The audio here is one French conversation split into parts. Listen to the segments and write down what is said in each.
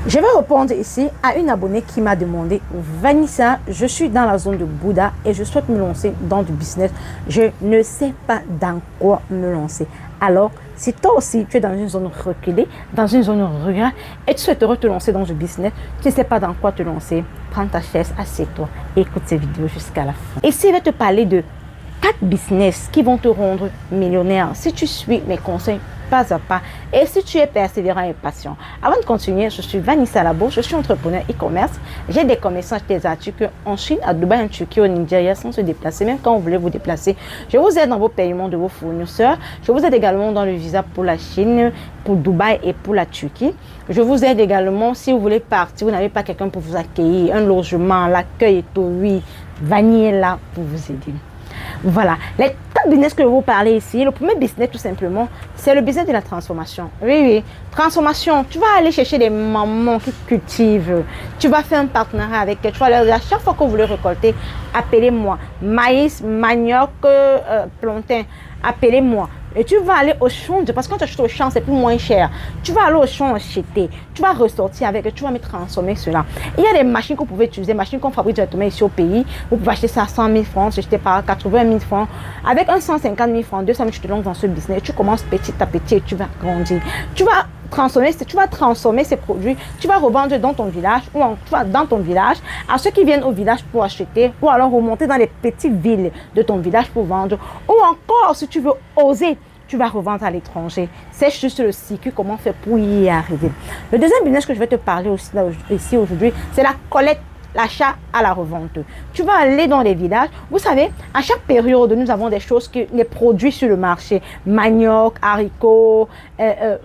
Je vais répondre ici à une abonnée qui m'a demandé: Vanessa, je suis dans la zone de Bouddha et je souhaite me lancer dans du business. Je ne sais pas dans quoi me lancer. Alors, si toi aussi tu es dans une zone reculée, dans une zone rurale et tu souhaiterais te lancer dans du business, tu ne sais pas dans quoi te lancer, prends ta chaise, assieds-toi et écoute cette vidéo jusqu'à la fin. Ici, je vais te parler de 4 business qui vont te rendre millionnaire si tu suis mes conseils pas à pas et si tu es persévérant et patient. Avant de continuer, je suis Vanessa Labo, je suis entrepreneur e-commerce. J'ai des commerçants des articles en Chine, à Dubaï, en Turquie, au Nigeria sans se déplacer. Même quand vous voulez vous déplacer, je vous aide dans vos paiements de vos fournisseurs. Je vous aide également dans le visa pour la Chine, pour Dubaï et pour la Turquie. Je vous aide également si vous voulez partir, vous n'avez pas quelqu'un pour vous accueillir, un logement, l'accueil et tout. Oui, Vanny est là pour vous aider. Voilà, les 4 business que je vais vous parler ici. Le premier business, tout simplement, c'est le business de la transformation. Oui, transformation. Tu vas aller chercher des mamans qui cultivent. Tu vas faire un partenariat avec elles. Tu vas leur dire, à chaque fois que vous voulez récolter, appelez-moi. Maïs, manioc, plantain, appelez-moi. Et tu vas aller au champ, parce que quand tu achètes au champ, c'est plus moins cher. Tu vas aller au champ acheter, tu vas ressortir avec, tu vas me transformer cela. Il y a des machines que vous pouvez utiliser, machines qu'on fabrique directement ici au pays. Vous pouvez acheter ça à 100 000 francs, acheter par 80 000 francs. Avec un 150 000 francs, 200 000, tu te lances dans ce business. Tu commences petit à petit et tu vas grandir. Tu vas transformer ces produits, tu vas revendre dans ton village ou dans ton village à ceux qui viennent au village pour acheter, ou alors remonter dans les petites villes de ton village pour vendre, ou encore si tu veux oser, tu vas revendre à l'étranger. C'est juste le cycle, comment faire pour y arriver. Le deuxième business que je vais te parler aussi ici aujourd'hui, c'est la collecte, l'achat à la revente. Tu vas aller dans les villages. Vous savez, à chaque période, nous avons des choses, les produits sur le marché. Manioc, haricots,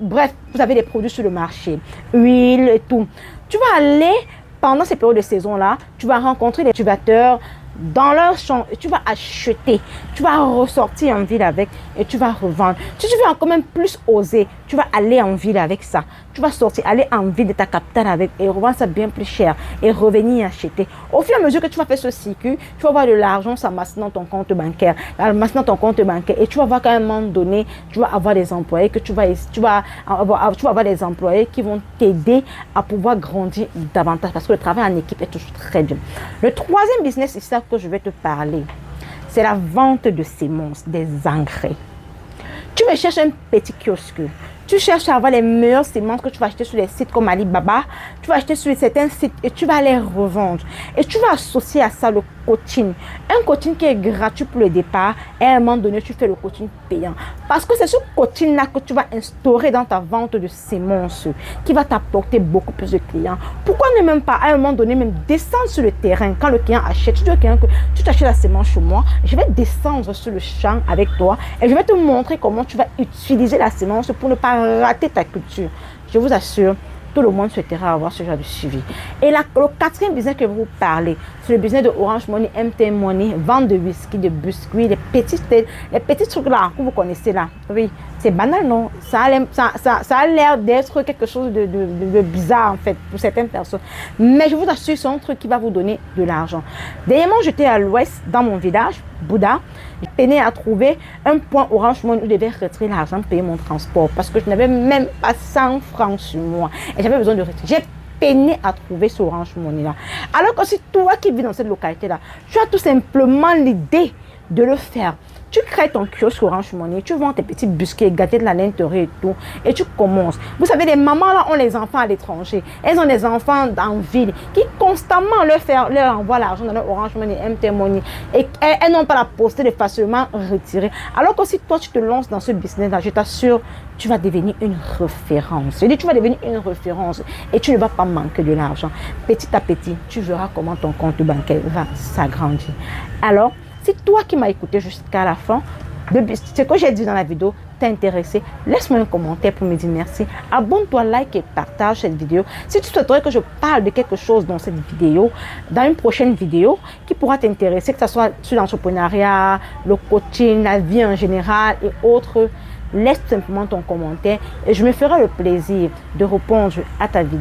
bref, vous avez des produits sur le marché. Huile et tout. Tu vas aller, pendant ces périodes de saison-là, tu vas rencontrer des cultivateurs dans leur champ et tu vas acheter, tu vas ressortir en ville avec et tu vas revendre. Si tu veux encore même plus oser, tu vas aller en ville avec ça. Tu vas sortir, aller en ville de ta capitale avec et revendre ça bien plus cher et revenir acheter. Au fur et à mesure que tu vas faire ce cycle, tu vas avoir de l'argent s'amasser dans ton compte bancaire, et tu vas voir qu'à un moment donné, tu vas avoir des employés tu vas avoir des employés qui vont t'aider à pouvoir grandir davantage parce que le travail en équipe est toujours très bien. Le troisième business, c'est ça que je vais te parler, c'est la vente de semences, des engrais. Tu me cherches un petit kiosque, tu cherches à avoir les meilleures semences que tu vas acheter sur les sites comme Alibaba, tu vas acheter sur certains sites et tu vas les revendre. Et tu vas associer à ça le coaching. Un coaching qui est gratuit pour le départ et à un moment donné, tu fais le coaching payant. Parce que c'est ce coaching-là que tu vas instaurer dans ta vente de semences qui va t'apporter beaucoup plus de clients. Pourquoi ne même pas à un moment donné, même descendre sur le terrain quand le client achète. Tu dis au client que tu t'achètes la semence chez moi, je vais descendre sur le champ avec toi et je vais te montrer comment tu vas utiliser la semence pour ne pas rater ta culture. Je vous assure, tout le monde souhaitera avoir ce genre de suivi. Et là, le quatrième business que je vais vous parler, c'est le business de Orange Money, MTN Money, vente de whisky, de biscuits, les petits trucs là que vous connaissez là. Oui, c'est banal, non? Ça a l'air d'être quelque chose de bizarre en fait pour certaines personnes. Mais je vous assure, c'est un truc qui va vous donner de l'argent. Dernièrement, j'étais à l'ouest dans mon village, Bouddha. Je peinais à trouver un point Orange Money où je devais retirer l'argent pour payer mon transport parce que je n'avais même pas 100 francs sur moi et j'avais besoin de retirer. J'ai peiné à trouver ce Orange Money là. Alors que si toi qui vis dans cette localité là, tu as tout simplement l'idée de le faire. Tu crées ton kiosque Orange Money, tu vends tes petits biscuits, gâtés de la l'intérieur et tout, et tu commences. Vous savez, les mamans là ont les enfants à l'étranger. Elles ont des enfants en ville qui constamment leur envoient l'argent dans leur Orange Money, MTN Money, et elles n'ont pas la possibilité de facilement retirer. Alors que si toi tu te lances dans ce business là, je t'assure, tu vas devenir une référence. Je dis, tu vas devenir une référence et tu ne vas pas manquer de l'argent. Petit à petit, tu verras comment ton compte bancaire va s'agrandir. Alors, si toi qui m'as écouté jusqu'à la fin, ce que j'ai dit dans la vidéo t'a intéressé, laisse-moi un commentaire pour me dire merci. Abonne-toi, like et partage cette vidéo. Si tu souhaiterais que je parle de quelque chose dans cette vidéo, dans une prochaine vidéo qui pourra t'intéresser, que ce soit sur l'entrepreneuriat, le coaching, la vie en général et autres, laisse simplement ton commentaire et je me ferai le plaisir de répondre à ta vidéo.